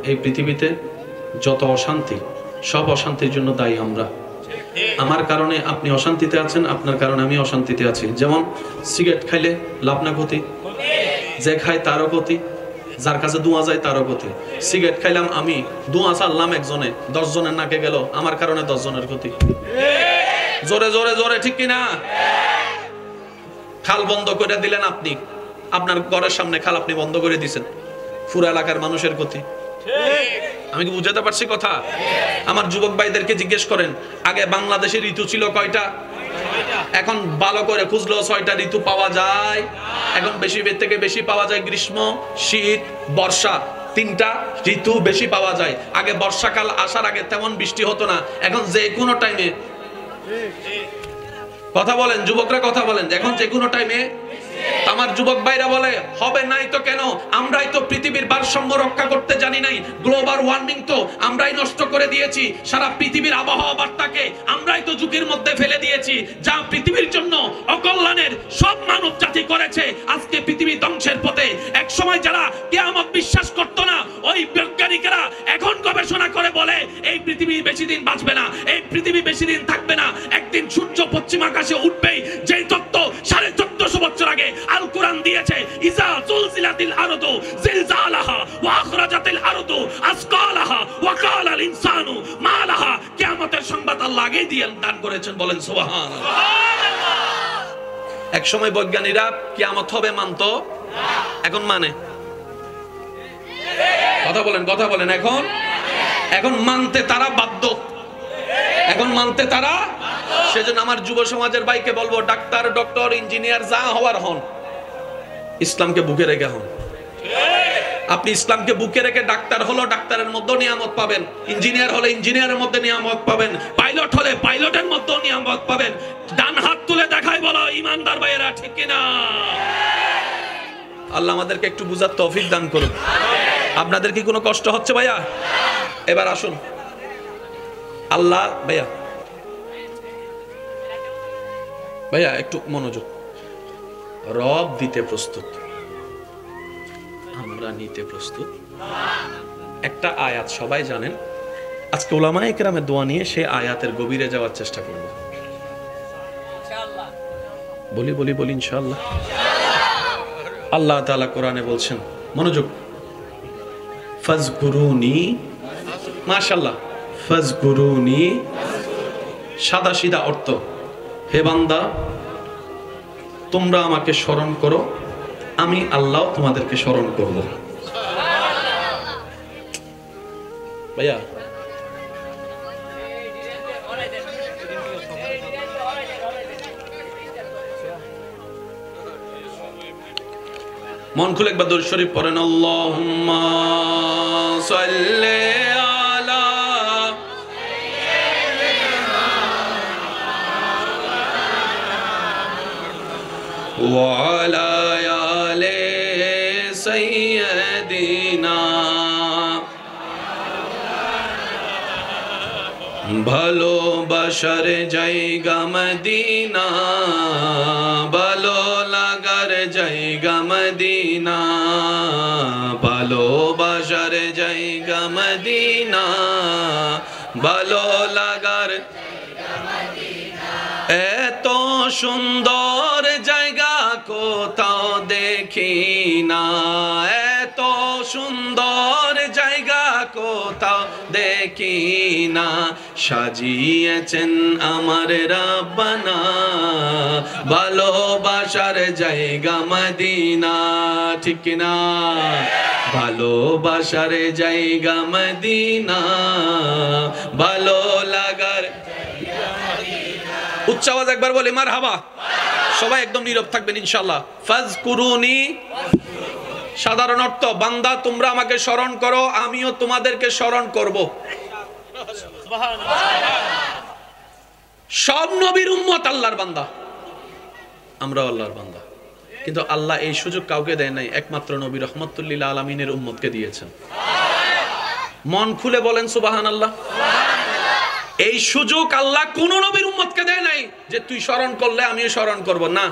এই পৃথিবীতে যত অশান্তি, সব অশান্তির জন্য দায়ী আমরা। আমার কারণে আপনি অশান্তিতে আছেন, আপনার কারণে আমি অশান্তিতে আছি। যেমন সিগারেট খাইলে লাভ না ক্ষতি, যে খায় তারও ক্ষতি, যার কাছে ধোঁয়া যায় তারও ক্ষতি। সিগারেট খাইলাম আমি, ধোঁয়া ছাড়লাম একজনে, 10 জনের নাকে গেল, আমার কারণে 10 জনের ক্ষতি। জোরে জোরে জোরে ঠিক কিনা? খাল বন্ধ করে দিলেন আপনি, আপনার ঘরের সামনে খাল আপনি বন্ধ করে দিয়েছেন, পুরো এলাকার মানুষের ক্ষতি। আমি কি বুঝাতে পারছি কথা? আমার যুবক ভাইদেরকে জিজ্ঞেস করেন, আগে বাংলাদেশের ঋতু ছিল কয়টা? এখন ভালো করে খুঁজলেও 6টা ঋতু পাওয়া যায়। এখন বেশি থেকে বেশি পাওয়া যায় গ্রীষ্ম, শীত, বর্ষা, 3টা ঋতু বেশি পাওয়া যায়। আগে বর্ষাকাল আসার আগে তেমন বৃষ্টি হতো না, এখন যে কোনো টাইমে। কথা বলেন যুবকরা, কথা বলেন, এখন যে কোনো টাইমে। আমার যুবক ভাইরা বলে হবে নাই তো কেন? আমরাই তো পৃথিবীর ভারসাম্য রক্ষা করতে জানি নাই। গ্লোবাল ওয়ার্মিং তো আমরাই নষ্ট করে দিয়েছি। সারা পৃথিবীর আবহাওয়া বার্তাকে আমরাই তো ঝুঁকির মধ্যে ফেলে দিয়েছি, যা পৃথিবীর জন্য অকল্যাণের সব মানব জাতি করেছে। আজকে পৃথিবী ধ্বংসের পথে। এক সময় যারা কিয়ামত বিশ্বাস করতো না, ওই বৈজ্ঞানিকেরা এখন গবেষণা করে বলে এই পৃথিবী বেশি দিন বাঁচবে না, এই পৃথিবী বেশি দিন থাকবে না, একদিন সূর্য পশ্চিম আকাশে উঠবেই। যেই তত্ত্ব 1450 বছর আগে আল কোরআন দিয়েছে, ইজা জুলজিলাতিল আরদু জিলজালাহা ওয়া আখরাজাতিল আরদু আসকালাহা ওয়া কালাল ইনসানু মা লাহা, কিয়ামতের সংবাদ আল্লাহ আগেই দিয়ে দান করেছেন। বলেন সুবহানাল্লাহ। এক সময় বৈজ্ঞানিকরা কিয়ামত হবে মানতো, এখন মানে? কথা বলেন, কথা বলেন। এখন মানতে তারা বাধ্য, এখন মানতে তারা। সেজন্য আমার যুব সমাজের ভাইকে বলবো, ডাক্তার, ডক্টর, ইঞ্জিনিয়ার যা হওয়ার হন, ইসলামকে বুকে রেখে হন। আপনি ইসলামকে বুকে রেখে ডাক্তার হলো ডাক্তারের মধ্যে নিয়ামত পাবেন, ইঞ্জিনিয়ার হলে ইঞ্জিনিয়ারের মধ্যে নিয়ামত পাবেন, পাইলট হলে পাইলটের মধ্যে নিয়ামত পাবেন। ডান হাত তুলে দেখাই বলো ইমানদার ভাইয়েরা, ঠিক কিনা? আল্লাহ আমাদেরকে একটু বুঝার তৌফিক দান করুন। আপনাদের কি কোনো কষ্ট হচ্ছে ভাইয়া? এবার আসুন, আল্লাহ ভাইয়া একটু মনোযোগ। রব দিতে প্রস্তুত, আমরা নিতে প্রস্তুত। একটা আয়াত সবাই জানেন, আজকে উলামায়ে কেরামের দোয়া নিয়ে সেই আয়াতের গভীরে যাওয়ার চেষ্টা করব। বলি ইনশাআল্লাহ। আল্লাহ তাআলা কোরআনে বলছেন, মনোযোগ, ফাজকুরুনি, মাশাআল্লাহ, ফাজকুরুনি, সাদা সিধা অর্থ, হে বান্দা তোমরা আমাকে স্মরণ করো, আমি আল্লাহ তোমাদেরকে স্মরণ করব। ভাইয়া মন খুলে একবার দরুদ শরীফ পড়েন। আল্লাহুম্মা সাল্লি আলা ওয়া আলা আলি সাইয়্যিদিনা। ভালোবাসার জায়গা মদিনা, ভালো লাগার জায়গা মদিনা, ভালোবাসার জায়গা মদিনা, ভালো লাগার এত সুন্দর জায়গা কোথাও দেখি না, এত সুন্দর জায়গা কোথাও দেখি না, সাজিয়েছেন আমার রাব্বানা ভালোবাসার জায়গা মদিনা, ঠিক না? ভালোবাসার জায়গা মদিনা, ভালো লাগার। উচ্চ আওয়াজ একবার বলি মারহাবা। সবাই একদম নীরব থাকবেন ইনশাআল্লাহ। ফাজকুরুনি, সাধারণ অর্থ, বান্দা তোমরা আমাকে স্মরণ করো, আমিও তোমাদেরকে স্মরণ করব। সব নবীর উম্মত আল্লাহর বান্দা, আমরাও আল্লাহর বান্দা, কিন্তু আল্লাহ এই সুযোগ কাউকে দেয় নাই, একমাত্র নবী রাহমাতুল লিল আলামিনের উম্মতকে দিয়েছেন। মন খুলে বলেন সুবহানাল্লাহ। এই সুযোগ আল্লাহ কোন নবীর উম্মতকে দেয় নাই যে তুই স্মরণ করলে আমিও স্মরণ করব, না,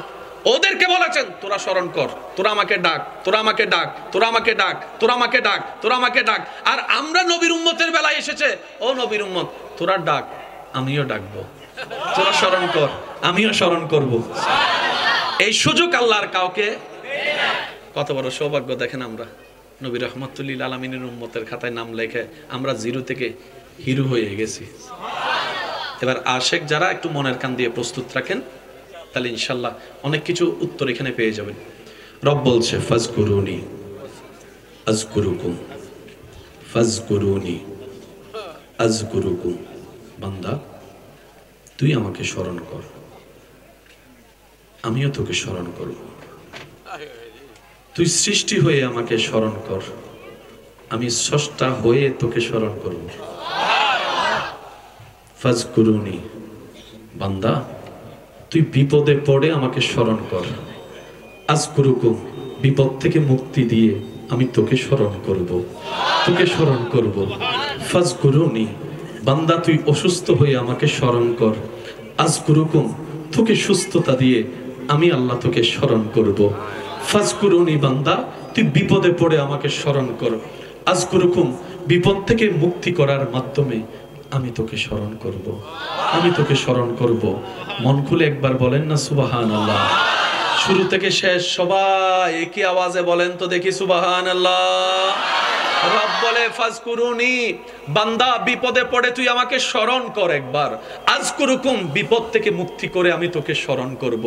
ওদেরকে বলেছেন তোরা স্মরণ কর। তোরা আমাকে ডাক, তোরা আমাকে ডাক, তোরা আমাকে ডাক, তোরা আমাকে ডাক, তোরা আমাকে ডাক। আর আমরা নবীর উম্মতের বেলায় এসেছে, ও নবীর উম্মত তোরা ডাক, আমিও ডাকবো, তোরা স্মরণ কর, আমিও স্মরণ করব। এই সুযোগ আল্লাহর কাউকে। কত বড় সৌভাগ্য দেখেন, আমরা নবী রহমতুল্লিল আলামিনের উম্মতের খাতায় নাম লেখে আমরা জিরো থেকে হিরো হয়ে গেছি। এবার আশেক যারা একটু মনের কান দিয়ে প্রস্তুত রাখেন, তাহলে ইনশাল্লাহ অনেক কিছু উত্তর এখানে পেয়ে যাবেন। রব বলছে ফাজকুরুনি আযকুরুকুম, ফাজকুরুনি আযকুরুকুম। বান্দা তুই আমাকে স্মরণ কর, আমিও তোকে স্মরণ করব। তুই সৃষ্টি হয়ে আমাকে স্মরণ কর, আমি স্রষ্টা হয়ে তোকে স্মরণ করব। ফাজকুরুনি, বান্দা তুই বিপদে পড়ে আমাকে স্মরণ কর। আযকুরুকুম, বিপদ থেকে মুক্তি দিয়ে আমি তোকে স্মরণ করব, তোকে স্মরণ করব। ফাজকুরুনি, বান্দা তুই অসুস্থ হয়ে আমাকে স্মরণ কর। আযকুরুকুম, তোকে সুস্থতা দিয়ে আমি আল্লাহ তোকে স্মরণ করব। ফাজকুরুনি, বান্দা তুই বিপদে পড়ে আমাকে স্মরণ কর। আযকুরুকুম, বিপদ থেকে মুক্তি করার মাধ্যমে আমি তোকে স্মরণ করব, আমি তোকে স্মরণ করব। মন খুলে একবার বলেন না সুবহানাল্লাহ। শুরু থেকে শেষ সবাই একই আওয়াজে বলেন তো দেখি সুবহানাল্লাহ। রব বলে ফাজকুরুনি, বান্দা বিপদে পড়ে তুই আমাকে স্মরণ কর একবার। আযকুরুকুম, বিপদ থেকে মুক্তি করে আমি তোকে স্মরণ করব।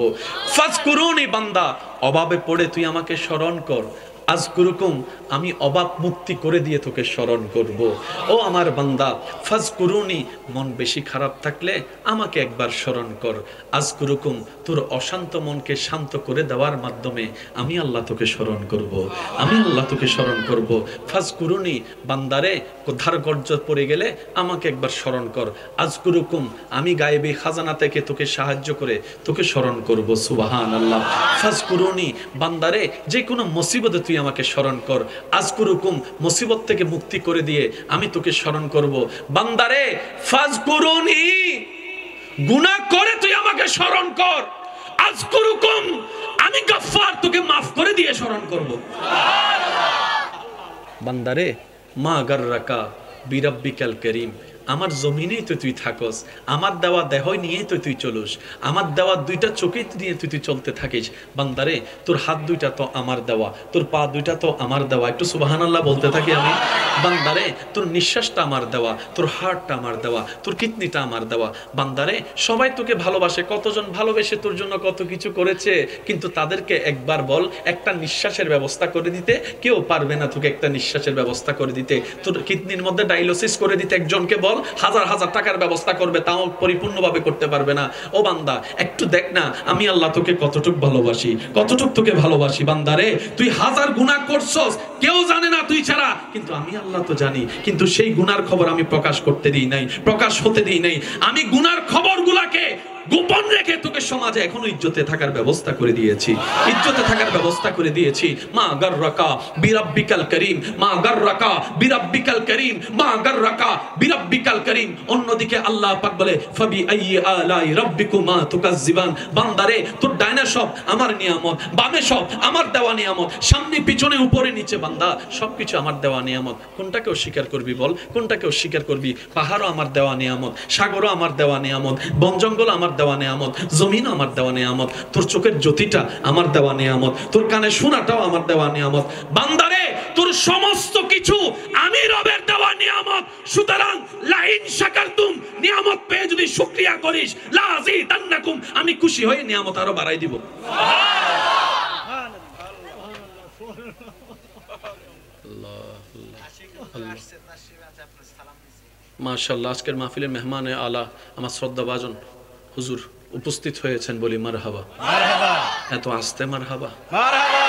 ফাজকুরুনি, বান্দা অভাবে পড়ে তুই আমাকে স্মরণ কর। আযকুরুকুম, আমি অভাব মুক্তি করে দিয়ে তোকে স্মরণ করব। ও আমার বান্দা ফাজকুরুনি, মন বেশি খারাপ থাকলে আমাকে একবার স্মরণ কর। আযকুরুকুম, তোর অশান্ত মনকে শান্ত করে দেওয়ার মাধ্যমে আমি আল্লাহ তোকে স্মরণ করব, আমি আল্লাহ তোকে স্মরণ করব। ফাজকুরুনি, বান্দারে ধার গর্জ পড়ে গেলে আমাকে একবার স্মরণ কর। আযকুরুকুম, আমি গায়েবী খাজানা থেকে তোকে সাহায্য করে তোকে স্মরণ করব। সুবহানাল্লাহ। ফাজকুরুনি, বান্দারে যে কোনো মুসিবতে তুই আমাকে স্মরণ কর। আযকুরুকুম, মুসিবত থেকে মুক্তি করে দিয়ে আমি তোকে স্মরণ করব। বান্দারে ফাজকুরুনি, গুনাহ করে তুই আমাকে স্মরণ কর। আযকুরুকুম, আমি গফফার, তোকে maaf করে দিয়ে স্মরণ করব। বান্দারে মা গাররাকা বিরাব্বিকাল কারীম, আমার জমিনেই তো তুই থাকস, আমার দেওয়া দেহ নিয়েই তো তুই চলস, আমার দেওয়া দুইটা চোখে নিয়ে তুই চলতে থাকিস। বান্দারে তোর হাত দুইটা তো আমার দেওয়া, তোর পা দুইটা তো আমার দেওয়া, একটু সুবহানাল্লাহ বলতে থাকি আমি। বান্দারে তোর নিঃশ্বাসটা আমার দেওয়া, তোর হার্টটা আমার দেওয়া, তোর কিডনিটা আমার দেওয়া। বান্দারে সবাই তোকে ভালোবাসে, কতজন ভালোবেসে তোর জন্য কত কিছু করেছে, কিন্তু তাদেরকে একবার বল একটা নিঃশ্বাসের ব্যবস্থা করে দিতে। কেউ পারবে না তোকে একটা নিঃশ্বাসের ব্যবস্থা করে দিতে। তোর কিডনির মধ্যে ডায়ালিসিস করে দিতে একজনকে বল, হাজার হাজার টাকার ব্যবস্থা করবে, তাও পরিপূর্ণভাবে করতে পারবে না। ও বান্দা একটু দেখ না আমি আল্লাহ তোকে কতটুক ভালোবাসি, কতটুক তোকে ভালোবাসি। বান্দারে তুই হাজার গুনাহ করছস, কেউ জানে না তুই ছাড়া, কিন্তু আমি আল্লাহ তো জানি। কিন্তু সেই গুনার খবর আমি প্রকাশ করতে দিই নাই, প্রকাশ হতে দিই নাই। আমি গুনার খবরগুলাকে গোপন রেখে তোকে সমাজে এখনো ইজ্জতে থাকার ব্যবস্থা করে দিয়েছি, ইজ্জতে থাকার ব্যবস্থা করে দিয়েছি। মা গাররাকা বিরাব্বিকাল কারীম, মা গাররাকা বিরাব্বিকাল কারীম, মা গাররাকা বিরাব্বিকাল কারীম। অন্যদিকে আল্লাহ পাক বলে ফাবি আইয়ি আলাই রাব্বিকুমা তুকাজ্জিবান। বান্দারে তোর ডাইনে সব আমার নিয়ামত, বামে সব আমার দেওয়া নিয়ামত, সামনে পিছনে উপরে নিচে বান্দা সবকিছু আমার দেওয়া নিয়ামত। কোনটাকে অস্বীকার করবি বল, কোনটাকে অস্বীকার করবি? পাহাড়ও আমার দেওয়া নিয়ামত, সাগরও আমার দেওয়া নিয়ামত, বন জঙ্গল আমার দেওয়া নিয়ামত, জমিন আমার দেওয়া নিয়ামত, তোর চোখের জ্যোতিটা আমার দেওয়া নিয়ামত, তোর কানে শোনাটাও আমার দেওয়া নিয়ামত। বান্দারে তোর সমস্ত কিছু আমি রবের দেওয়া নিয়ামত। সুতরাং লা ইন শাকারতুম, নিয়ামত পেয়ে যদি শুকরিয়া করিস, লা আযীদান্নাকুম, আমি খুশি হয়ে নিয়ামত আরো বাড়াই দিব। মাশাআল্লাহ। আজকের মাহফিলের মেহমানে আলা আমার শ্রদ্ধাভাজন হুজুর উপস্থিত হয়েছেন, বলি মারহাবা। মারহাবা। এত আস্তে মারহাবা, মারহাবা।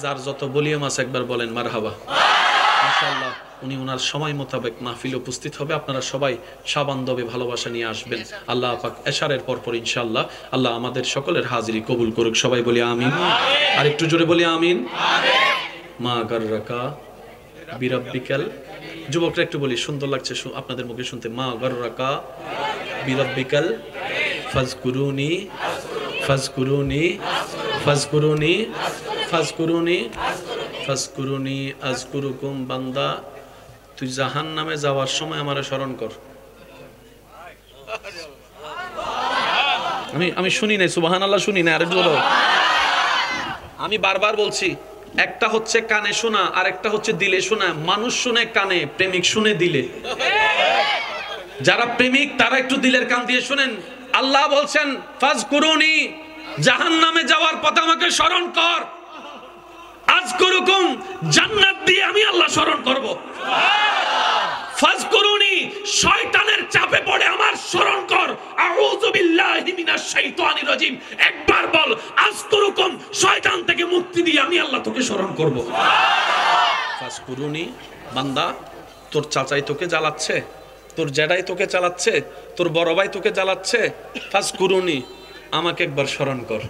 যার যত ভলিউম আছে একবার বলেন মারহাবা। মাশাআল্লাহ। উনি ওনার সময় মোতাবেক মাহফিলে উপস্থিত হবে। আপনারা সবাই সাবান্ধবে ভালোবাসা নিয়ে আসবেন। আল্লাহ পাক এশারের পরপর ইনশাআল্লাহ আল্লাহ আমাদের সকলের হাজিরি কবুল করুক। সবাই বলি আমিন। আর একটু জোরে বলি আমিন। মা গাররাকা বিরাব্বিকাল, যুবকরা একটু বলি, সুন্দর লাগছে আপনাদের মুখে শুনতে। মা গাররাকা বিরাব্বিকাল ফাজকুরুনি, ফাজকুরুনি, ফাজকুরুনি, ফাজকুরুনি ফাজকুরুনি আযকুরুকুম। বান্দা তুই জাহান্নামে যাওয়ার সময় আমারে স্মরণ কর। আমি শুনি নাই, সুবহানাল্লাহ শুনি না, আরেকটু বলো। আমি বারবার বলছি, একটা হচ্ছে কানে শোনা আর একটা হচ্ছে দিলে শোনা। মানুষ শুনে কানে, প্রেমিক শুনে দিলে। যারা প্রেমিক তারা একটু দিলের কান দিয়ে শুনেন। আল্লাহ বলছেন ফাজকুরুনি, জাহান্নামে যাওয়ার পথে আমাকে স্মরণ কর। আযকুরুকুম, জান্নাত দিয়ে আমি আল্লাহ স্মরণ করব। ফাজকুরুনি, শয়তানের চাপে পড়ে আমার স্মরণ কর। আউযু বিল্লাহি মিনাশ শাইতানির রাজিম। একবার বল আযকুরুকুম, শয়তান থেকে মুক্তি দিয়ে আমি আল্লাহ তোকে স্মরণ করব। ফাজকুরুনি, বান্দা তোর চাচাই তোকে জ্বালাচ্ছে, তোর জ্যাঠাই তোকে চালাচ্ছে, তোর বড় ভাই তোকে জ্বালাচ্ছে। ফাজকুরুনি, আমাকে একবার স্মরণ কর,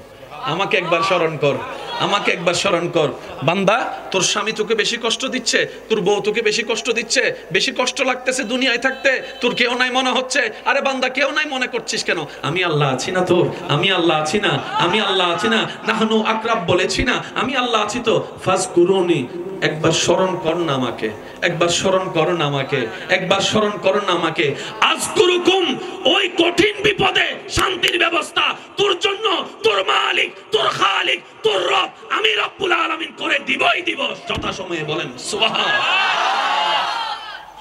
আমাকে একবার স্মরণ কর, আমাকে একবার স্মরণ কর। বান্দা তোর স্বামী তোকে বেশি কষ্ট দিচ্ছে, তোর বউ তোকে বেশি কষ্ট দিচ্ছে, বেশি কষ্ট লাগতেছে দুনিয়ায় থাকতে, তোর কেউ নাই মনে হচ্ছে। আরে বান্দা কেউ নাই মনে করছিস কেন? আমি আল্লাহ আছি না তোর? আমি আল্লাহ আছি না? আমি আল্লাহ আছি না? নাহনু আকরাব বলেছি না? আমি আল্লাহ আছি তো। ফাজকুরুনি, একবার স্মরণ কর না আমাকে, একবার স্মরণ কর না আমাকে, একবার স্মরণ কর না আমাকে। আযকুরুকুম, ওই কঠিন বিপদে শান্তির ব্যবস্থা তোর জন্য তোর মালিক, তোর খালিক, তোর রব আমি রব্বুল আলামিন করে দিবই দিব যথাসময়ে। বলেন সুবহানাল্লাহ।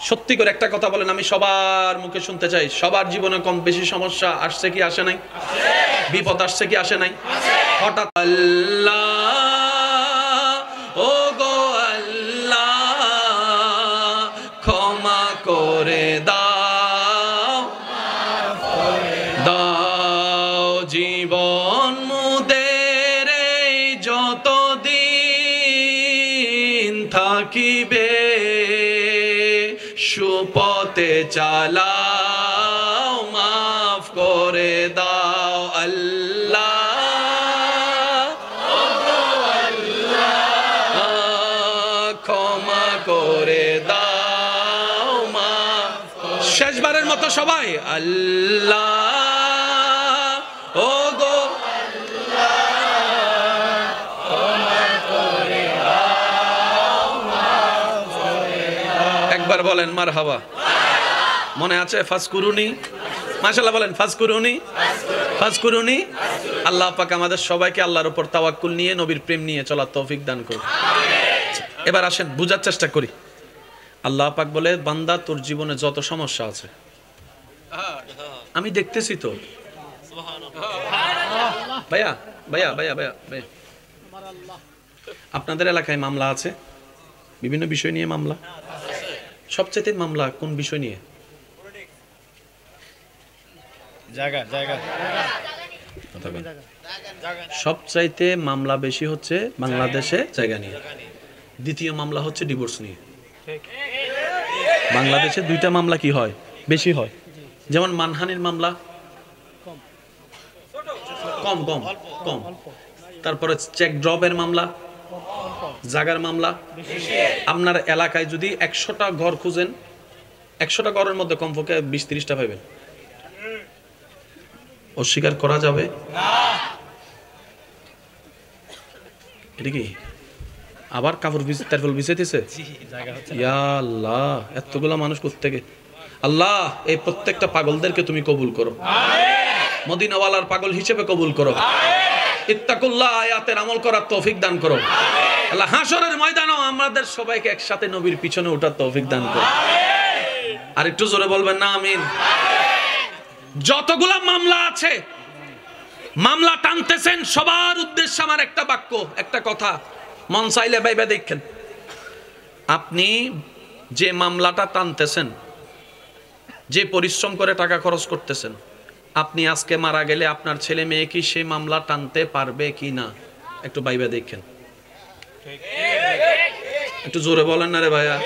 সত্যি করে একটা কথা বলেন, আমি সবার মুখে শুনতে চাই। সবার জীবনে কম বেশি সমস্যা আসছে কি আসে নাই? বিপদ আসছে কি আসে নাই? হঠাৎ আল্লাহ, ও গো আল্লাহ, ক্ষমা করে দাও, দাও জীবন মুদের এই যতদিন থাকিবে, সুপথে চালাও, মাফ করে দাও আল্লাহ, ক্ষমা করে দাও, মাফ। শেষবারের মতো সবাই আল্লাহ, ও গো একবার বলেন মারহাবা। মনে আছে? ফাজকুরুনি, মাশাআল্লাহ বলেন ফাজকুরুনি, ফাজকুরুনি। আল্লাহ পাক আমাদের সবাইকে আল্লাহর উপর তাওয়াক্কুল নিয়ে নবীর প্রেম নিয়ে চলার তৌফিক দান করুন। এবার আসেন বুঝার চেষ্টা করি। আল্লাহ পাক বলে, বান্দা তোর জীবনে যত সমস্যা আছে আমি দেখতেছি তো। ভাইয়া ভাইয়া ভাইয়া ভাইয়া ভাইয়া, আপনাদের এলাকায় মামলা আছে, বিভিন্ন বিষয় নিয়ে মামলা। সবচেয়ে মামলা কোন বিষয় নিয়ে? সবচাইতে মামলা বেশি হচ্ছে বাংলাদেশে জায়গা নিয়ে। দ্বিতীয় মামলা হচ্ছে ডিভোর্স নিয়ে। বাংলাদেশে দুইটা মামলা কি হয়? বেশি হয়। যেমন মানহানির মামলা কম কম কম, তারপরে চেক ড্রপের মামলা, জাগার মামলা। আপনার এলাকায় যদি 100টা ঘর খুঁজেন, 100টা ঘরের মধ্যে কমপক্ষে 20-30টা পাবেন। অস্বীকার করা যাবে না। এটা কি আবার কাপড় তারপর বিছাইতেছে? ইয়া আল্লাহ, এতগুলা মানুষ কোত্থেকে? আল্লাহ এই প্রত্যেকটা পাগলদেরকে তুমি কবুল করো, মদিনাওয়ালার পাগল হিসেবে কবুল করো। ইত্তাকুল্লাহ আয়াতের আমল করার তৌফিক দান করো। আল্লাহ হাশরের ময়দানেও আমাদের সবাইকে একসাথে নবীর পিছনে ওঠার তৌফিক দান করো। আর একটু জোরে বলবেন না আমিন। যতগুলা মামলা আছে, মামলা টানতেছেন, সবার উদ্দেশ্যে আমার একটা বাক্য, একটা কথা, মন চাইলে ভাইবা দেখেন। আপনি যে মামলাটা টানতেছেন, যে পরিশ্রম করে টাকা খরচ করতেছেন, আপনি আজকে মারা গেলে আপনার ছেলে মেয়ে কি সেই মামলা টানতে পারবে কি না? একটু ভাইবা দেখেন। একটু জোরে বলেন না রে ভাইয়া।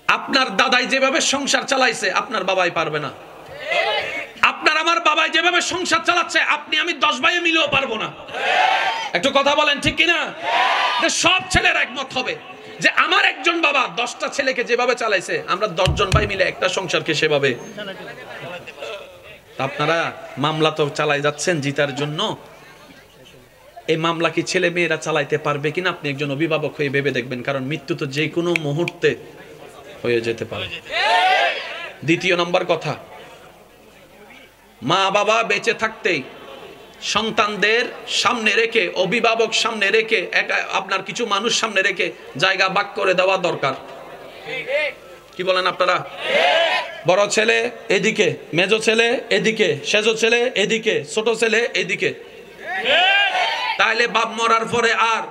আপনার দাদাই যেভাবে সংসার চালাইছে আপনার বাবাই পারবে না। আপনার আমার বাবাই যেভাবে সংসার চালাচ্ছে আপনি আমি 10 ভাইয়ে মিলেও পারবো না। একটু কথা বলেন ঠিক কিনা? সব ছেলের একমত হবে যে আমার একজন বাবা 10টা ছেলেকে যেভাবে চালাইছে আমরা 10 জন ভাই মিলে একটা সংসারকে সেভাবে। আপনারা মামলা তো চালাই যাচ্ছেন জিতার জন্য, এই মামলা কি ছেলে মেয়েরা চালাইতে পারবে কিনা আপনি একজন অভিভাবক হয়ে ভেবে দেখবেন, কারণ মৃত্যু তো যে কোনো মুহূর্তে হয়ে যেতে পারে। দ্বিতীয় নম্বর কথা, মা বাবা বেঁচে থাকতেই সন্তানদের সামনে রেখে, অভিভাবক সামনে রেখে, আপনার কিছু মানুষ সামনে রেখে জায়গা ভাগ করে দেওয়া দরকার। কি বলেন আপনারা? বড় ছেলে এদিকে, মেজো ছেলে এদিকে, সেজো ছেলে এদিকে, ছোট ছেলে এদিকে। তাইলে বাপ মরার পরে আর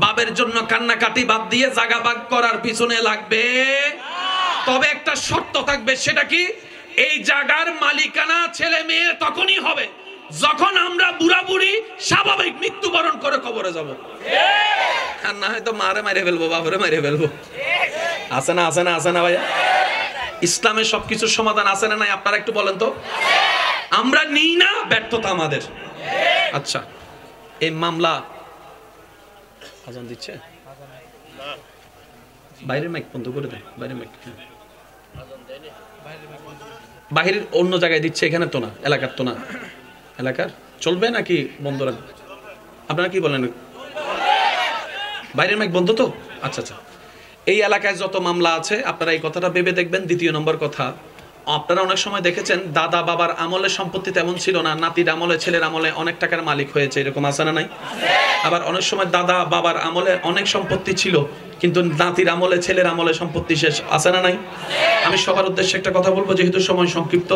বাবের জন্য কান্নাকাটি বাদ দিয়ে জায়গা ভাগ করার পিছনে লাগবে। তবে একটা শর্ত থাকবে, সেটা কি? এই জায়গার মালিকানা ছেলে মেয়ে তখনই হবে যখন আমরা বুড়া বুড়ি স্বাভাবিক মৃত্যুবরণ করে কবরে যাব। আর না হয়তো মারে মারে ফেলবো, বাপরে মারে ফেলবো। আছে না, আছে না, আছে না ভাইয়া? ইসলামের সবকিছুর সমাধান আছে না নাই? আপনারা একটু বলেন তো। আমরা নিই না, ব্যর্থতা আমাদের। আচ্ছা, এই মামলা আজান দিচ্ছে, বাইরের মাইক বন্ধ করে দেয়, বাইরের মাইক। বাহিরের অন্য জায়গায় দিচ্ছে, এখানে তো না, এলাকার তো না। এলাকার চলবে নাকি বন্ধ রাখবে? আপনারা কি বলেন? বাইরের মাইক বন্ধ তো? আচ্ছা আচ্ছা। এই এলাকায় যত মামলা আছে আপনারা এই কথাটা ভেবে দেখবেন। দ্বিতীয় নম্বর কথা, আপনারা অনেক সময় দেখেছেন দাদা বাবার আমলে সম্পত্তি তেমন ছিল না, নাতির আমলে, ছেলের আমলে অনেক টাকার মালিক হয়েছে, এরকম আছে না নাই? আবার অনেক সময় দাদা বাবার আমলে অনেক সম্পত্তি ছিল, কিন্তু নাতির আমলে, ছেলের আমলে সম্পত্তি শেষ, আছে না নাই? আমি সবার উদ্দেশ্যে একটা কথা বলবো, যেহেতু সময় সংক্ষিপ্ত।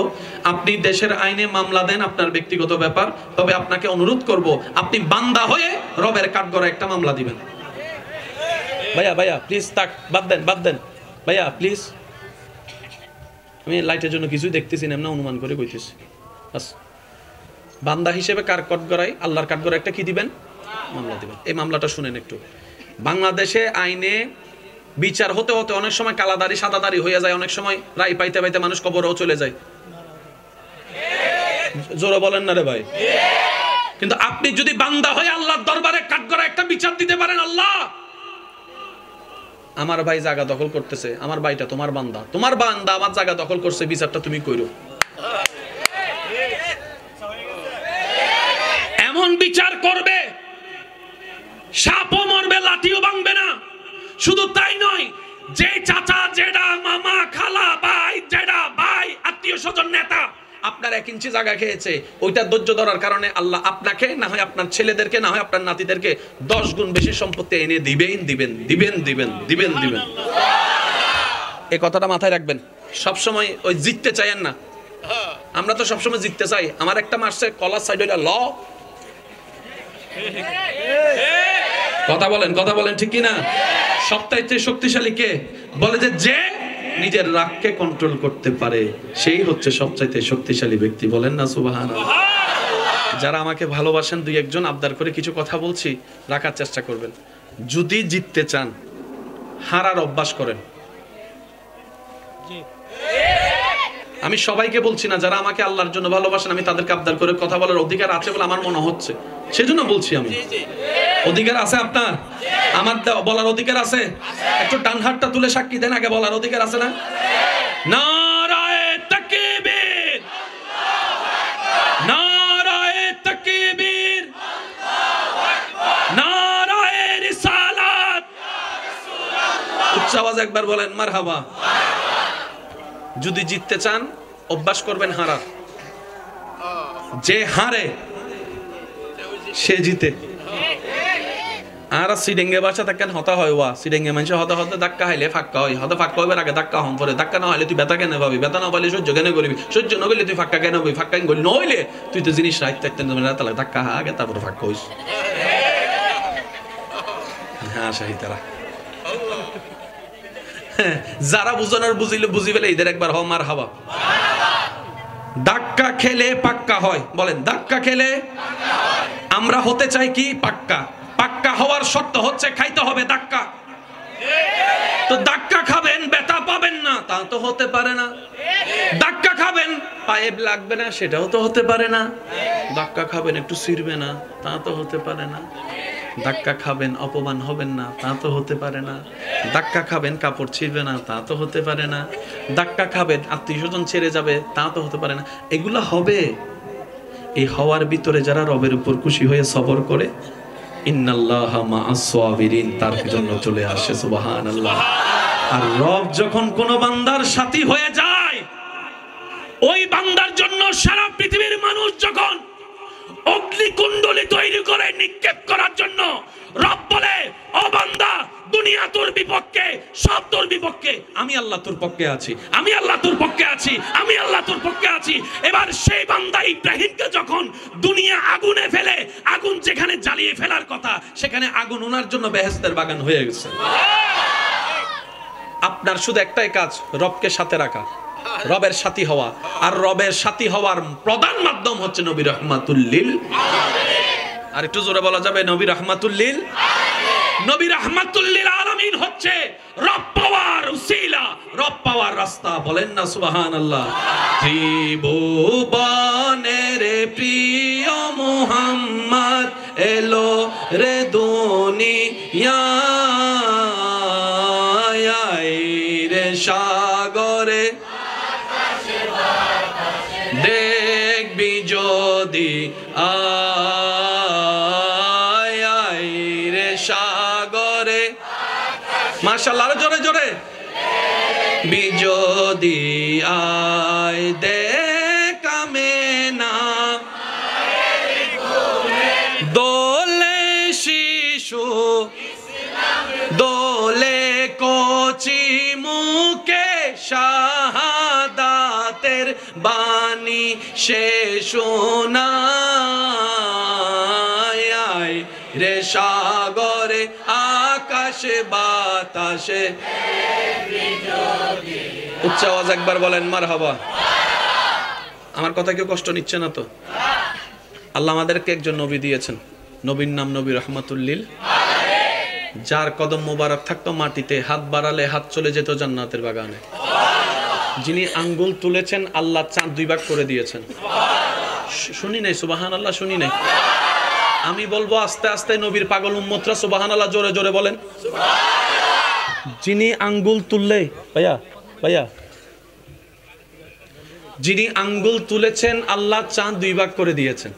আপনি দেশের আইনে মামলা দেন, আপনার ব্যক্তিগত ব্যাপার, তবে আপনাকে অনুরোধ করব আপনি বান্দা হয়ে রবের কাঠগড়ায় একটা মামলা দিবেন। ভাইয়া ভাইয়া প্লিজ, তাক বাদ দেন, বাদ দেন ভাইয়া প্লিজ। আমি লাইটের জন্য কিছুই দেখতেছি না, অনুমান করে কইতেছি। বান্দা হিসেবে কার কাঠগড়ায়, আল্লাহর কাঠগড়ায় একটা কি দিবেন? মামলা দিবেন। এই মামলাটা শুনেন একটু। বাংলাদেশে আইনে বিচার হতে হতে অনেক সময় কালাদারি সাদাদারি হয়ে যায়, অনেক সময় রায় পাইতে পাইতে মানুষ কবরেও চলে যায়। জোরে বলেন না রে ভাই। কিন্তু আপনি যদি বান্দা হয়ে আল্লাহর দরবারে কাঠগড়ায় একটা বিচার দিতে পারেন, আল্লাহ আমার ভাই জায়গা দখল করতেছে, আমার ভাইটা তোমার বান্দা, তোমার বান্দা আমার জায়গা দখল করছে, বিচারটা তুমি কইরো। এমন বিচার করবে, সাপও মরবে, লাঠিও ভাঙবে না। শুধু তাই নয়, যে চাচা, জেঠা, মামা, খালা, ভাই, জেঠা, ভাই, আত্মীয় স্বজন, নেতা আপনার 1 ইঞ্চি জায়গা খেয়েছে, ওইটা ধৈর্য ধরার কারণে আল্লাহ আপনাকে, না হয় আপনার ছেলেদেরকে, না হয় আপনার নাতিদেরকে 10 গুণ বেশি সম্পত্তি এনে দিবেন, দিবেন, দিবেন, দিবেন, দিবেন, দিবেন। এই কথাটা মাথায় রাখবেন। সবসময় ওই জিততে চাইেন না। আমরা তো সবসময় জিততে চাই। আমার একটা মাসে কলার সাইড হইলা ল। কথা বলেন, কথা বলেন, ঠিক কিনা? সবচাইতে শক্তিশালী কে? বলে যে নিজের রাগকে কন্ট্রোল করতে পারে, সেই হচ্ছে সবচাইতে শক্তিশালী ব্যক্তি। বলেন না সুবহানাল্লাহ। যারা আমাকে ভালোবাসেন, 2-1 জন আবদার করে কিছু কথা বলছি, রাখার চেষ্টা করবেন। যদি জিততে চান, হারার অভ্যাস করেন। আমি সবাইকে বলছি না, যারা আমাকে আল্লাহর জন্য ভালোবাসেন, আমি তাদেরকে আবদার করে কথা বলার অধিকার আছে বলে আমার মনে হচ্ছে, সেজন্য বলছি। আমি অধিকার আছে আপনার, আমার বলার অধিকার আছে। একটু ডান হাতটা তুলে সাক্ষী দেন, আগে বলার অধিকার আছে না? নারায়ে তাকবীর, নারায়ে তাকবীর, নারায়ে রিসালাত। উচ্চ আওয়াজে একবার বলেন মারহাবা। যদি জিততে চান, অভ্যাস করবেন হারার। যে হারে সে জিতে। আর সিডেঙ্গে বাসা থাকেন হতা হয়, ওয়া সিডেঙ্গে মানুষ হতা হতে ধাক্কা হাইলে ফাক্কা হয়, হতে ফাক্কা হইবার আগে ধাক্কা হম পরে, ধাক্কা না হইলে তুই ব্যথা কেন পাবি, ব্যথা না পাইলে সহ্য কেন করবি, সহ্য না করলে তুই ফাক্কা কেন হবি, ফাক্কা গলি নইলে তুই তো জিনিস রাইতে থাকতেন ধাক্কা আগে, তারপরে ফাক্কা হইস। হ্যাঁ শাহি তারা যারা বুঝানোর বুঝিলে বুঝি ফেলে, এদের একবার হ মার হাবা। ধাক্কা খেলে পাক্কা হয়। বলেন, ধাক্কা খেলে আমরা হতে চাই কি? পাক্কা। পাক্কা হওয়ার শর্ত হচ্ছে খাইতে হবে ধাক্কা। তো ধাক্কা খাবেন, ব্যথা পাবেন না, তা তো হতে পারে না। ধাক্কা খাবেন, পায়ে লাগবে না, সেটাও তো হতে পারে না। ধাক্কা খাবেন, একটু ছিড়বে না, তা তো হতে পারে না। ধাক্কা খাবেন, অপমান হবেন না, তা তো হতে পারে না। ধাক্কা খাবেন, কাপড় ছিঁড়বে না, তা তো হতে পারে না। ধাক্কা খাবেন, আত্মীয় স্বজন ছেড়ে যাবে, তা তো হতে পারে না। এগুলো হবে। এই হওয়ার ভিতরে যারা রবের উপর খুশি হয়ে সবর করে, ইন্নাল্লাহা মা'আস সাবিরিন, তার জন্য চলে আসে। সুবহানাল্লাহ। আর রব যখন কোন বান্দার সাথী হয়ে যায়, ওই বান্দার জন্য সারা পৃথিবীর মানুষ যখন অগ্নিকুণ্ডলী তৈরি করে নিক্ষেপ করার জন্য, রব বলে, ও বান্দা, দুনিয়া তোর বিপক্ষে, সব তোর বিপক্ষে, আমি আল্লাহ তোর পক্ষে আছি, আমি আল্লাহ তোর পক্ষে আছি, আমি আল্লাহ তোর পক্ষে আছি। এবার সেই বান্দা ইব্রাহিমকে যখন দুনিয়া আগুনে ফেলে, আগুন যেখানে জ্বালিয়ে ফেলার কথা, সেখানে আগুন ওনার জন্য বেহেশতের বাগান হয়ে গেছে। আপনার শুধু একটাই কাজ, রবকে সাথে রাখা, রবের সাথী হওয়া। আর রবের সাথী হওয়ার প্রধান মাধ্যম হচ্ছে নবী রাহমাতুল লিল আলামিন। আর একটু জোরে বলা যাবে নবী রাহমাতুল লিল আলামিন। নবী রাহমাতুল লিল আলামিন হচ্ছে রব পাওয়ার উসিলা, রব পাওয়ার রাস্তা। বলেন না সুবহানাল্লাহ। ত্রিভুবনের প্রিয় মুহাম্মদ এলো রে দুনিয়ায়, রে সাগরে দেখবি যদি আয় রে সাগরে, মাশাআল্লাহ, আরো জোরে জোরে, বিজদি আয় দেখামে না দোলে শিশু, দোলে কচি মুখে শাহাদাতের বাণী সে শোনায় রে সাগরে, আকাশে বাতাসে। উচ্চ আওয়াজ একবার বলেন মারহাবা। আমার কথা কেউ কষ্ট নিচ্ছে না তো? আল্লাহ আমাদেরকে একজন নবী দিয়েছেন, নবীর নাম নবী রাহমাতুল লিল আলামিন, যার কদম মোবারক থাকতো মাটিতে, হাত বাড়ালে হাত চলে যেত জান্নাতের বাগানে। যিনি আঙ্গুল তুলেছেন, আল্লাহ চাঁদ দুই ভাগ করে দিয়েছেন। শুনি নাই সুবহানাল্লাহ? শুনি নাই? আমি বলবো আস্তে আস্তে, নবীর পাগল উম্মতরা সুবহানাল্লাহ জোরে জোরে বলেন। যিনি আঙ্গুল তুললে, ভাইয়া ভাইয়া, যিনি আঙ্গুল তুলেছেন, আল্লাহ চাঁদ দুই ভাগ করে দিয়েছেন।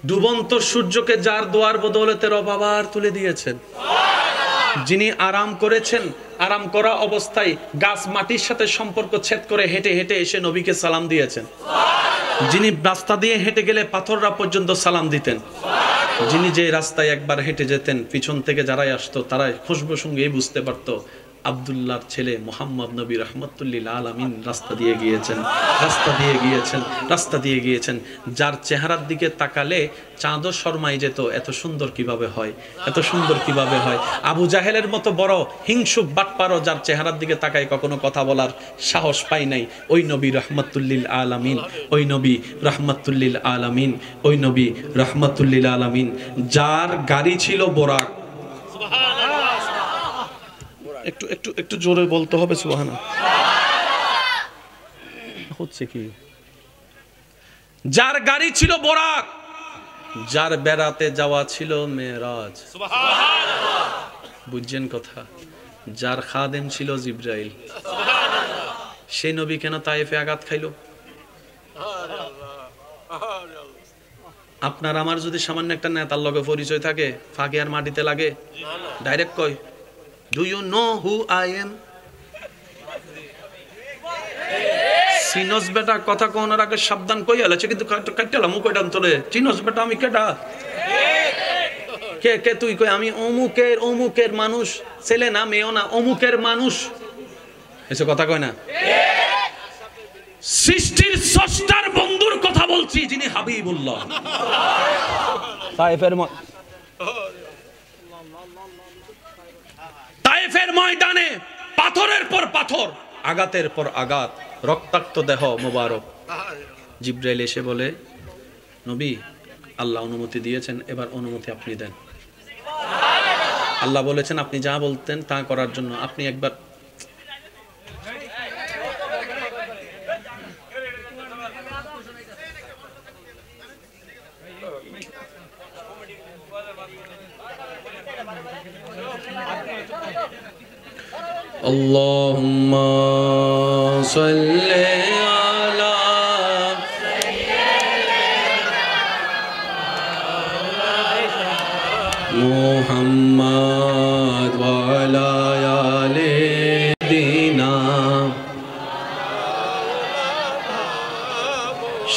ডুবন্ত সূর্যকে যার দোয়ার বদৌলতে রব আবার তুলে দিয়েছেন। যিনি আরাম করেছেন, আরাম করা অবস্থায় গাছ মাটির সাথে সম্পর্ক ছেদ করে হেঁটে হেঁটে এসে নবীকে সালাম দিয়েছেন। যিনি রাস্তা দিয়ে হেঁটে গেলে পাথররা পর্যন্ত সালাম দিতেন। যিনি যে রাস্তায় একবার হেঁটে যেতেন, পিছন থেকে যারাই আসতো তারাই খুশবু সঙ্গেই বুঝতে পারতো আব্দুল্লাহর ছেলে মুহাম্মদ নবী রাহমাতুল লিল আলামিন রাস্তা দিয়ে গিয়েছেন, রাস্তা দিয়ে গিয়েছেন, রাস্তা দিয়ে গিয়েছেন। যার চেহারার দিকে তাকালে চাঁদও শর্মাই যেত, এত সুন্দর কিভাবে হয়, এত সুন্দর কিভাবে হয়। আবু জাহেলের মতো বড় হিংসুক বাটপারও যার চেহারার দিকে তাকায় কখনো কথা বলার সাহস পাই নাই। ওই নবী রাহমাতুল লিল আলামিন, ওই নবী রাহমাতুল লিল আলামিন, ওই নবী রাহমাতুল লিল আলামিন, যার গাড়ি ছিল বোরাক। একটু একটু একটু জোরে বলতে হবে সুবহানাল্লাহ। হচ্ছে কি? যার গাড়ি ছিল বোরাক, যার বেড়াতে যাওয়া ছিল মেরাজ। সুবহানাল্লাহ। বুঝছেন কথা? যার খাদেম ছিল জিবরাইল। সুবহানাল্লাহ। সেই নবী কেন তায়েফে আঘাত খাইল? আপনার আমার যদি সামান্য একটা নেতার লগে পরিচয় থাকে, ফাঁকে আর মাটিতে লাগে? ডাইরেক্ট কয়, Do you know who I am? চিনস বেটা, কথা কোনার আগে সাবধান কই আলেছে, কিন্তু কাটলাম কইটাম তোরে। চিনস বেটা আমি কেডা? কে কে তুই? কই আমি অমুকের, অমুকের মানুষ, ছেলে না মেয়েও না, অমুকের মানুষ। এসে কথা কয় না? সৃষ্টির স্রষ্টার বন্ধুর কথা বলছি, যিনি হাবিবুল্লাহ। তায়েফের ময়দানে পাথরের পর পাথর, আঘাতের পর আঘাত, রক্তাক্ত দেহ মোবারক। জিবরাইল এসে বলে, নবী, আল্লাহ অনুমতি দিয়েছেন, এবার অনুমতি আপনি দেন। আল্লাহ বলেছেন আপনি যা বলতেন তা করার জন্য, আপনি একবার Allahumma salli ala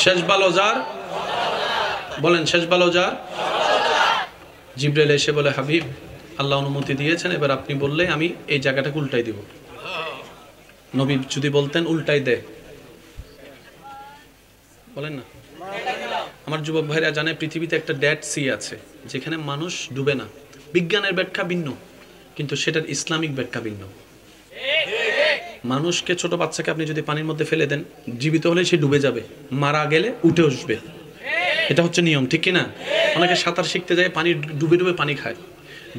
শেষ ভালো যার, বলেন শেষ ভালো যার। জিবরাইল এসে বলে, হাবিব আল্লাহ অনুমতি দিয়েছেন, এবার আপনি বললে আমি এই জায়গাটাকে উল্টাই দিব। নবী যদি বলতেন উল্টাই দে, বলেন না। আমার যুবক ভাইরা জানে পৃথিবীতে একটা ডেড সি আছে যেখানে মানুষ ডুবে না। বিজ্ঞানের ব্যাখ্যা ভিন্ন, কিন্তু সেটার ইসলামিক ব্যাখ্যা ভিন্ন। মানুষকে, ছোট বাচ্চাকে আপনি যদি পানির মধ্যে ফেলে দেন, জীবিত হলে সে ডুবে যাবে, মারা গেলে উঠে আসবে, এটা হচ্ছে নিয়ম, ঠিক কিনা? অনেকে সাঁতার শিখতে যায়, পানি ডুবে ডুবে পানি খায়।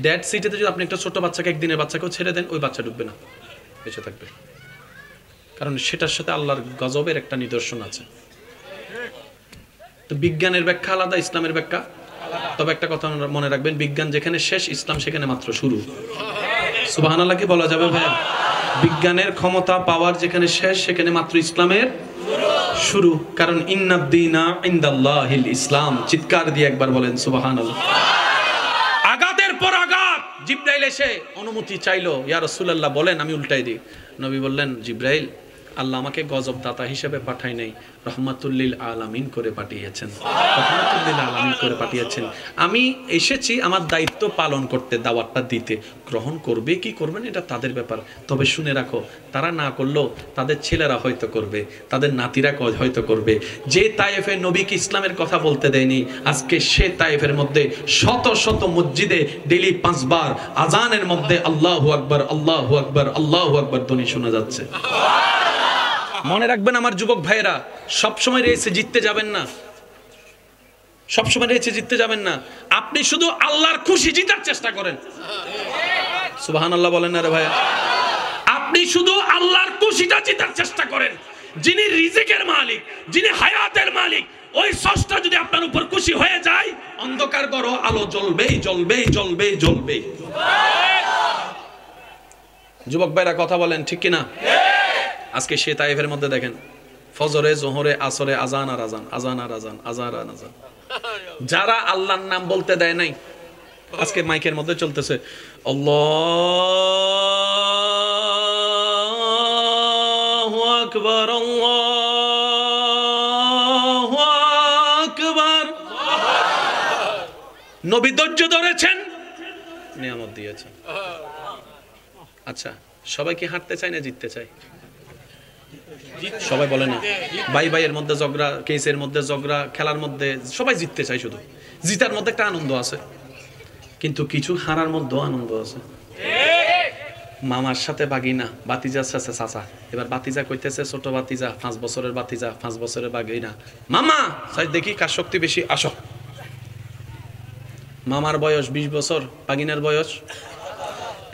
ডেড সিটিতে যদি আপনি একটা ছোট বাচ্চাকে, একদিনের বাচ্চাকেও ছেড়ে দেন, ওই বাচ্চা ডুববে না, বেঁচে থাকবে, কারণ সেটার সাথে আল্লাহর গজবের একটা নিদর্শন আছে। তো বিজ্ঞানের ব্যাখ্যা আলাদা, ইসলামের ব্যাখ্যা। তবে একটা কথা মনে রাখবেন, বিজ্ঞান যেখানে শেষ, ইসলাম সেখানে মাত্র শুরু। সুবহানাল্লাহ কি বলা যাবে ভাই? বিজ্ঞানের ক্ষমতা পাওয়ার যেখানে শেষ, সেখানে মাত্র ইসলামের শুরু। কারণ ইন্নাদ-দীনা ইনদাল্লাহিল ইসলাম। চিৎকার দিয়ে একবার বলেন সুবহানাল্লাহ। আঘাতের পর আঘাত। জিবরাইল এসে অনুমতি চাইলো, ইয়া রাসূলুল্লাহ বলেন আমি উল্টাই দিই। নবী বললেন, জিবরাইল, আল্লাহ আমাকে গজব দাতা হিসেবে পাঠায় নাই, রহমাতুল লিল আলামিন করে পাঠিয়েছেন, রহমাতুল লিল আলামিন করে পাঠিয়েছেন। আমি এসেছি আমার দায়িত্ব পালন করতে, দাওয়াতটা দিতে। গ্রহণ করবে কি করবে না এটা তাদের ব্যাপার। তবে শুনে রাখো, তারা না করলেও তাদের ছেলেরা হয়তো করবে, তাদের নাতিরা হয়তো করবে। যে তায়েফে নবীকে ইসলামের কথা বলতে দেয়নি, আজকে সে তায়েফের মধ্যে শত শত মসজিদে ডেইলি 5 বার আজানের মধ্যে আল্লাহু আকবার, আল্লাহু আকবার, আল্লাহু আকবার ধ্বনি শোনা যাচ্ছে। মনে রাখবেন আমার যুবক ভাইয়েরা, সবসময় রেসে জিততে যাবেন না, সবসময় রেসে জিততে যাবেন না। আপনি শুধু আল্লাহর খুশি জিতার চেষ্টা করেন। সুবহানাল্লাহ বলেন না রে ভাইয়া? আপনি শুধু আল্লাহর খুশিটা জিতার চেষ্টা করেন। যিনি রিজিকের মালিক, যিনি হায়াতের মালিক, ওই স্রষ্টা যদি আপনার উপর খুশি হয়ে যায়, অন্ধকার করো, আলো জ্বলবেই জ্বলবেই জ্বলবেই জ্বলবেই। যুবক ভাইরা কথা বলেন ঠিক কিনা? আজকে সে তায়েফের মধ্যে দেখেন, ফজরে, জোহরে, আসরে আজান আর আজান, আজান আর আজান, আজান আর আজান। যারা আল্লাহর নাম বলতে দেয় নাই, আজকে মাইকের মধ্যে চলতেছে আল্লাহু আকবার, আল্লাহু আকবার। নবী ধৈর্য ধরেছেন, নিয়ামত দিয়েছেন। আচ্ছা, সবাই কি হাঁটতে চায় না জিততে চায়? সবাই বলে না। ভাই ভাইয়ের মধ্যে ঝগড়া, কেসের মধ্যে ঝগড়া, খেলার মধ্যে সবাই জিততে চায়। শুধু জিতার মধ্যে একটা আনন্দ আছে, কিন্তু কিছু হারার মধ্যেও আনন্দ আছে। মামার সাথে বাগিনা, বাতিজার সাথে চাচা। এবার বাতিজা কইতেছে ছোট বাতিজা, 5 বছরের বাতিজা, 5 বছরের বাগিনা, মামা চাই দেখি কার শক্তি বেশি, আসো। মামার বয়স 20 বছর, বাগিনার বয়স।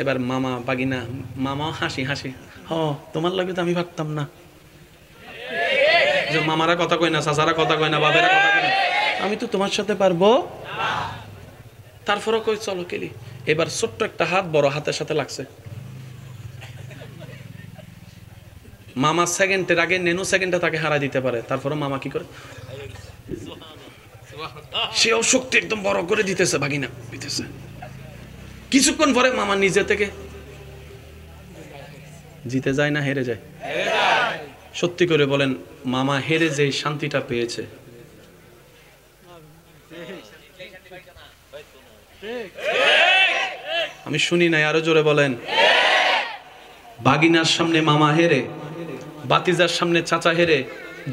এবার মামা বাগিনা, মামা হাসি হাসি, হ তোমার লাগে তো আমি ভাবতাম না। মামারা কথা কয় না, চাচারা কথা কয় না, বাবেরা কথা কয় না, আমি তো তোমার সাথে পারবো। তারপরে কই চলো খেলি। এবার ছোট্ট একটা হাত বড় হাতের সাথে লাগছে। মামা সেকেন্ডের আগে নেনো সেকেন্ডে তাকে হারাই দিতে পারে। তারপরে মামা কি করে, সেও শক্তি একদম বড় করে দিতেছে, বাগিনা দিতেছে। কিছুক্ষণ পরে মামা নিজে থেকে জিতে যায় না হেরে যায়? সত্যি করে বলেন, মামা হেরে যে শান্তিটা পেয়েছে, আমি শুনি নাই, আরো জোরে বলেন। বাগিনার সামনে মামা হেরে, বাতিজার সামনে চাচা হেরে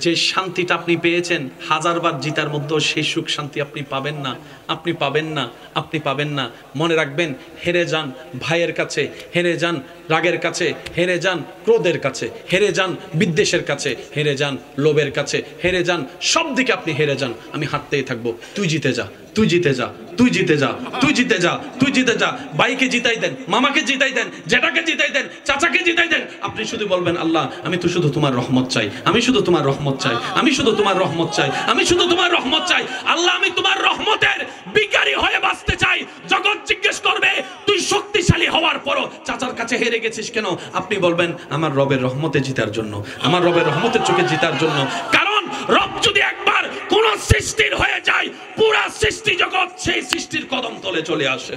যে শান্তিটা আপনি পেয়েছেন, 1000 বার জিতার মধ্যেও সেই সুখ শান্তি আপনি পাবেন না, আপনি পাবেন না, আপনি পাবেন না। মনে রাখবেন, হেরে যান ভাইয়ের কাছে, হেরে যান রাগের কাছে, হেরে যান ক্রোধের কাছে, হেরে যান বিদ্বেষের কাছে, হেরে যান লোভের কাছে, হেরে যান সব দিকে আপনি হেরে যান। আমি হাঁটতেই থাকবো, তুই জিতে যা, তুই জিতে যা, তুই জিতে যা, তুই জিতে যা, তুই জিতে যা। ভাইকে জিতাই দেন, মামাকে জিতাই দেন, জেঠাকে জিতাই দেন, চাচাকে জিতাই দেন। আপনি শুধু বলবেন, আল্লাহ আমি তো শুধু তোমার রহমত চাই, আমি শুধু তোমার রহমত চাই, আমি শুধু তোমার রহমত চাই, আমি শুধু তোমার রহমত চাই। আল্লাহ আমি তোমার রহমতের ভিখারি হয়ে বাঁচতে চাই। জগৎ জিজ্ঞেস করবে, তুই শক্তিশালী হওয়ার পরও চাচার কাছে হেরে গেছিস কেন? আপনি বলবেন, আমার রবের রহমতে জিতার জন্য, আমার রবের রহমতের চোখে জিতার জন্য। কারণ রব যদি একবার কোন সৃষ্টির হয়ে যায়, পুরা সৃষ্টি জগৎ সেই সৃষ্টির কদম তলে চলে আসে।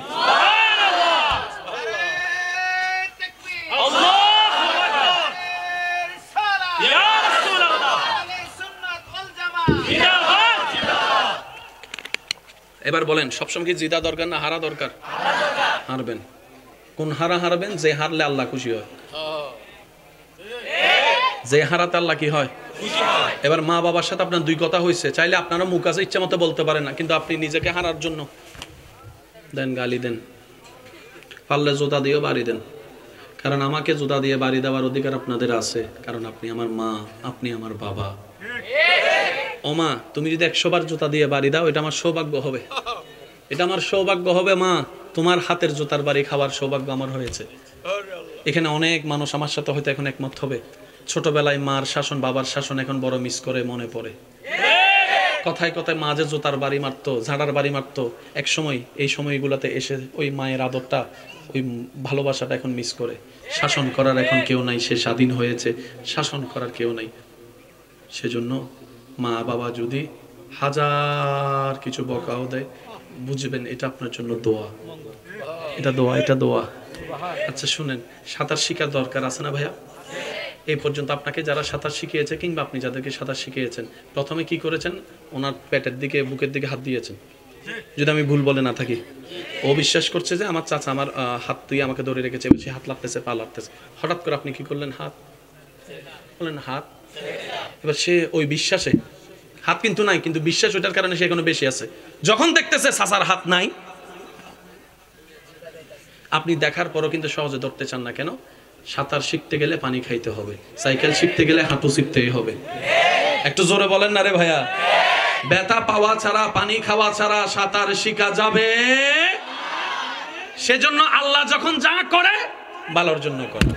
এবার বলেন সবসময় কি জিতা দরকার না হারা দরকার? হারবেন। কোন হারা হারবেন? যে হারলে আল্লাহ খুশি হয়, যে হারাতে আল্লাহ কি হয়? এবার মা বাবার সাথে আপনার দুই কথা হয়েছে, চাইলে আপনারা মুখ আছে ইচ্ছা মতো বলতে পারেন না, কিন্তু আপনি নিজেকে হারার জন্য দেন, গালি দেন, পারলে জুতা দিয়েও বাড়ি দেন। কারণ আমাকে জুতা দিয়ে বাড়ি দেওয়ার অধিকার আপনাদের আছে, কারণ আপনি আমার মা, আপনি আমার বাবা। ও মা, তুমি যদি 100 বার জুতা দিয়ে বাড়ি দাও, এটা আমার সৌভাগ্য হবে, এটা আমার সৌভাগ্য হবে। মা, তোমার হাতের জুতার বাড়ি খাওয়ার সৌভাগ্য আমার হয়েছে। এখানে অনেক মানুষ আমার সাথে হয়তো এখন একমত হবে, ছোটবেলায় মার শাসন, বাবার শাসন এখন বড় মিস করে, মনে পড়ে। কথায় কথায় মা যে জুতার বাড়ি মারতো, ঝাড়ার বাড়ি মারতো, এক সময় এই সময়গুলোতে এসে ওই মায়ের আদরটা, ওই ভালোবাসাটা এখন মিস করে। শাসন করার এখন কেউ নাই, সে স্বাধীন হয়েছে, শাসন করার কেউ নাই। সেজন্য মা বাবা যদি হাজার কিছু বকাও দেয়, বুঝবেন এটা আপনার জন্য দোয়া, এটা দোয়া, এটা দোয়া। আচ্ছা শুনেন, সাঁতার শেখার দরকার আছে না ভাইয়া? এই পর্যন্ত আপনাকে যারা সাঁতার শিখিয়েছে, কিংবা আপনি যাদেরকে সাঁতার শিখিয়েছেন, প্রথমে কি করেছেন? ওনার পেটের দিকে, বুকের দিকে হাত দিয়েছেন, যদি আমি ভুল বলে না থাকি। ও বিশ্বাস করছে যে আমার চাচা আমার হাত দিয়ে আমাকে ধরে রেখেছে, সে হাত লাগতেছে, পা লাগতেছে। হঠাৎ করে আপনি কি করলেন? হাত বললেন, হাত। এবার সে ওই বিশ্বাসে, হাত কিন্তু নাই, কিন্তু বিশ্বাস ওইটার কারণে সে এখনো বেশি আছে। যখন দেখতেছে চাচার হাত নাই, আপনি দেখার পরও কিন্তু সহজে ধরতে চান না। কেন? সাঁতার শিখতে গেলে পানি খাইতে হবে, সাইকেল শিখতে গেলে হাঁটু শিখতেই হবে। একটু জোরে বলেন না রে ভাইয়া। ব্যথা পাওয়া ছাড়া, পানি খাওয়া ছাড়া সাঁতার শিখা যাবে? সেজন্য আল্লাহ যখন যা করে ভালোর জন্য করে।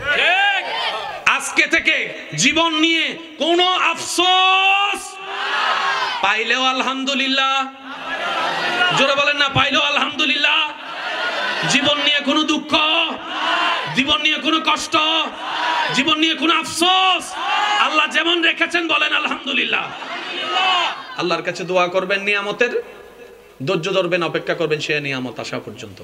আজকে থেকে জীবন নিয়ে কোনো আফসোস, পাইলেও আলহামদুলিল্লাহ, জোরে বলেন না, পাইলেও আলহামদুলিল্লাহ। জীবন নিয়ে কোনো দুঃখ, জীবন নিয়ে কোনো কষ্ট, জীবন নিয়ে কোনো আফসোস, আল্লাহ যেমন রেখেছেন বলেন আলহামদুলিল্লাহ। আল্লাহর কাছে দোয়া করবেন, নিয়ামতের ধৈর্য ধরবেন, অপেক্ষা করবেন সে নিয়ামত আসা পর্যন্ত।